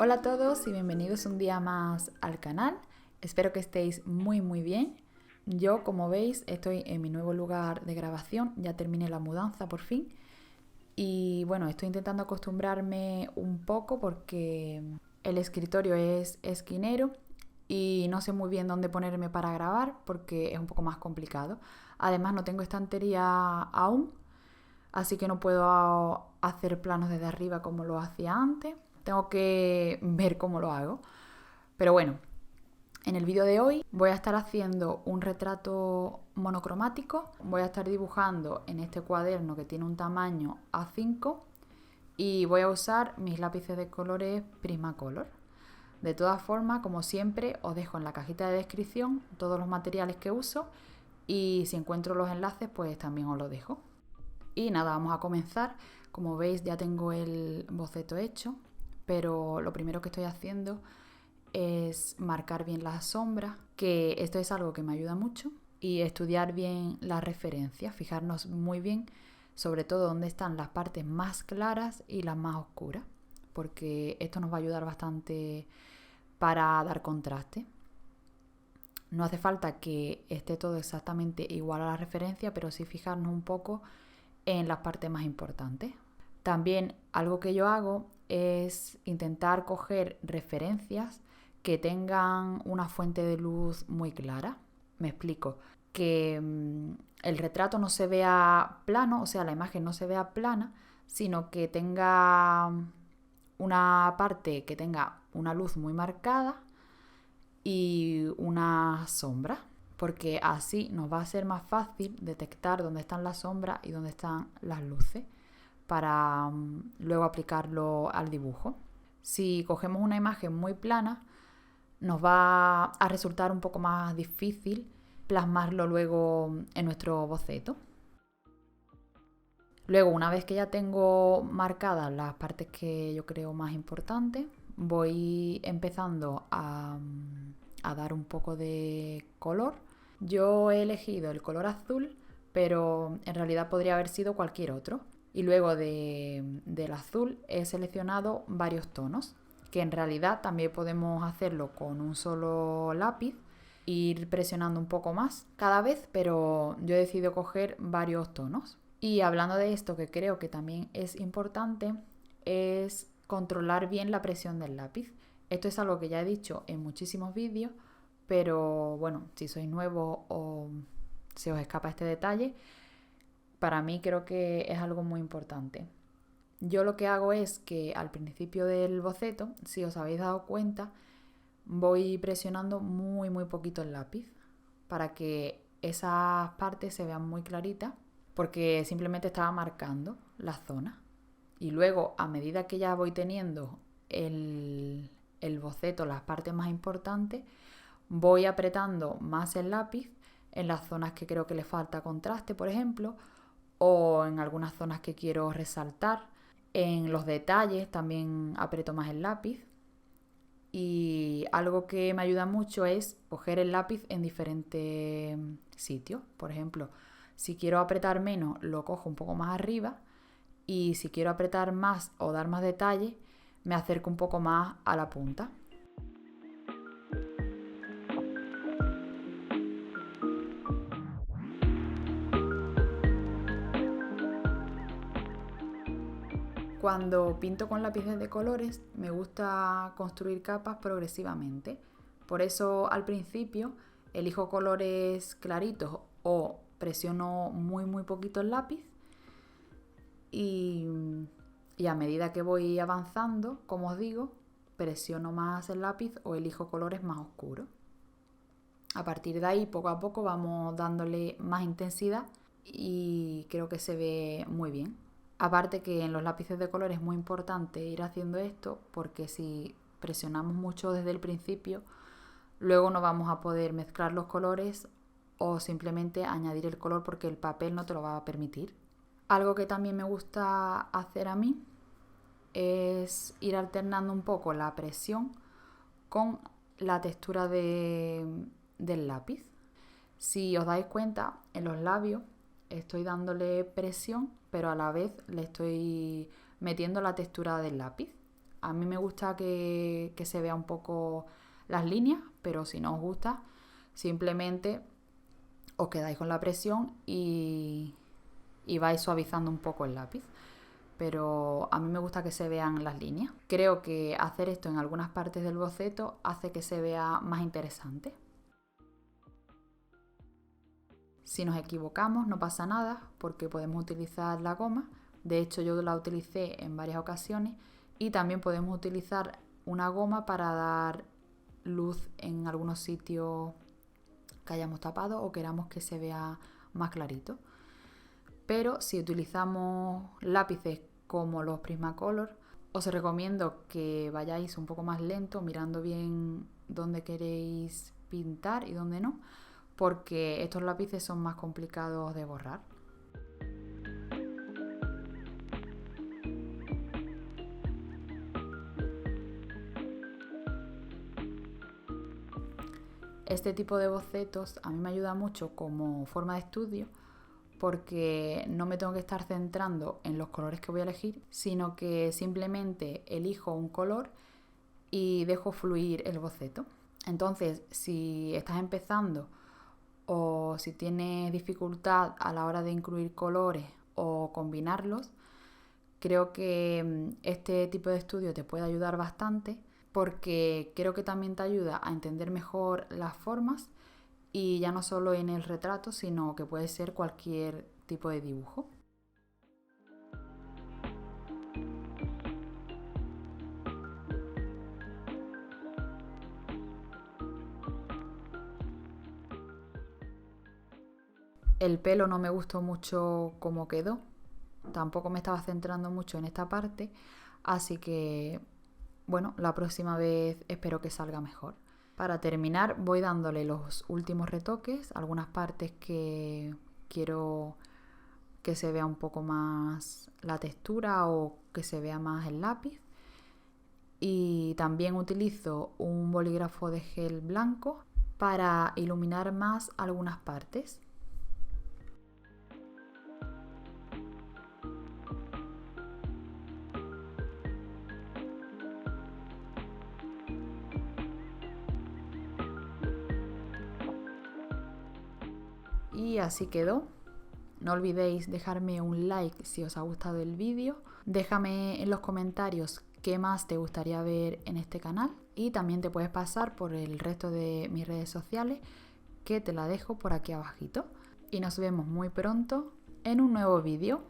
Hola a todos y bienvenidos un día más al canal. Espero que estéis muy bien. Yo, como veis, estoy en mi nuevo lugar de grabación. Ya terminé la mudanza por fin. Y bueno, estoy intentando acostumbrarme un poco porque el escritorio es esquinero y no sé muy bien dónde ponerme para grabar porque es un poco más complicado. Además, no tengo estantería aún, así que no puedo hacer planos desde arriba como lo hacía antes. Tengo que ver cómo lo hago. Pero bueno, en el vídeo de hoy voy a estar haciendo un retrato monocromático. Voy a estar dibujando en este cuaderno que tiene un tamaño A5 y voy a usar mis lápices de colores Prismacolor. De todas formas, como siempre, os dejo en la cajita de descripción todos los materiales que uso y si encuentro los enlaces, pues también os los dejo. Y nada, vamos a comenzar. Como veis, ya tengo el boceto hecho, pero lo primero que estoy haciendo es marcar bien las sombras, que esto es algo que me ayuda mucho, y estudiar bien las referencias, fijarnos muy bien sobre todo dónde están las partes más claras y las más oscuras, porque esto nos va a ayudar bastante para dar contraste. No hace falta que esté todo exactamente igual a la referencia, pero sí fijarnos un poco en las partes más importantes. También algo que yo hago es intentar coger referencias que tengan una fuente de luz muy clara. Me explico, que el retrato no se vea plano, o sea, la imagen no se vea plana, sino que tenga una parte que tenga una luz muy marcada y una sombra, porque así nos va a ser más fácil detectar dónde están las sombras y dónde están las luces para luego aplicarlo al dibujo. Si cogemos una imagen muy plana, nos va a resultar un poco más difícil plasmarlo luego en nuestro boceto. Luego, una vez que ya tengo marcadas las partes que yo creo más importantes, voy empezando a dar un poco de color. Yo he elegido el color azul, pero en realidad podría haber sido cualquier otro. Y luego del azul he seleccionado varios tonos, que en realidad también podemos hacerlo con un solo lápiz, ir presionando un poco más cada vez, pero yo he decidido coger varios tonos. Y hablando de esto, que creo que también es importante, es controlar bien la presión del lápiz. Esto es algo que ya he dicho en muchísimos vídeos, pero bueno, si sois nuevo o se os escapa este detalle, para mí creo que es algo muy importante. Yo lo que hago es que al principio del boceto, si os habéis dado cuenta, voy presionando muy poquito el lápiz para que esas partes se vean muy claritas, porque simplemente estaba marcando la zona. Y luego, a medida que ya voy teniendo el boceto, las partes más importantes, voy apretando más el lápiz en las zonas que creo que le falta contraste, por ejemplo, o en algunas zonas que quiero resaltar. En los detalles también aprieto más el lápiz. Y algo que me ayuda mucho es coger el lápiz en diferentes sitios. Por ejemplo, si quiero apretar menos, lo cojo un poco más arriba. Y si quiero apretar más o dar más detalle, me acerco un poco más a la punta. Cuando pinto con lápices de colores, me gusta construir capas progresivamente. Por eso al principio elijo colores claritos o presiono muy poquito el lápiz y, a medida que voy avanzando, como os digo, presiono más el lápiz o elijo colores más oscuros. A partir de ahí, poco a poco, vamos dándole más intensidad y creo que se ve muy bien. Aparte que en los lápices de color es muy importante ir haciendo esto, porque si presionamos mucho desde el principio, luego no vamos a poder mezclar los colores o simplemente añadir el color porque el papel no te lo va a permitir. Algo que también me gusta hacer a mí es ir alternando un poco la presión con la textura del lápiz. Si os dais cuenta, en los labios estoy dándole presión, pero a la vez le estoy metiendo la textura del lápiz. A mí me gusta que se vea un poco las líneas, pero si no os gusta, simplemente os quedáis con la presión y vais suavizando un poco el lápiz. Pero a mí me gusta que se vean las líneas. Creo que hacer esto en algunas partes del boceto hace que se vea más interesante. Si nos equivocamos no pasa nada porque podemos utilizar la goma. De hecho yo la utilicé en varias ocasiones y también podemos utilizar una goma para dar luz en algunos sitios que hayamos tapado o queramos que se vea más clarito. Pero si utilizamos lápices como los Prismacolor, os recomiendo que vayáis un poco más lento, mirando bien dónde queréis pintar y dónde no, porque estos lápices son más complicados de borrar. Este tipo de bocetos a mí me ayuda mucho como forma de estudio porque no me tengo que estar centrando en los colores que voy a elegir, sino que simplemente elijo un color y dejo fluir el boceto. Entonces, si estás empezando o si tienes dificultad a la hora de incluir colores o combinarlos, creo que este tipo de estudio te puede ayudar bastante porque creo que también te ayuda a entender mejor las formas y ya no solo en el retrato, sino que puede ser cualquier tipo de dibujo. El pelo no me gustó mucho cómo quedó, tampoco me estaba centrando mucho en esta parte, así que bueno, la próxima vez espero que salga mejor. Para terminar voy dándole los últimos retoques, algunas partes que quiero que se vea un poco más la textura o que se vea más el lápiz. Y también utilizo un bolígrafo de gel blanco para iluminar más algunas partes. Y así quedó. No olvidéis dejarme un like si os ha gustado el vídeo. Déjame en los comentarios qué más te gustaría ver en este canal. Y también te puedes pasar por el resto de mis redes sociales, que te la dejo por aquí abajito. Y nos vemos muy pronto en un nuevo vídeo.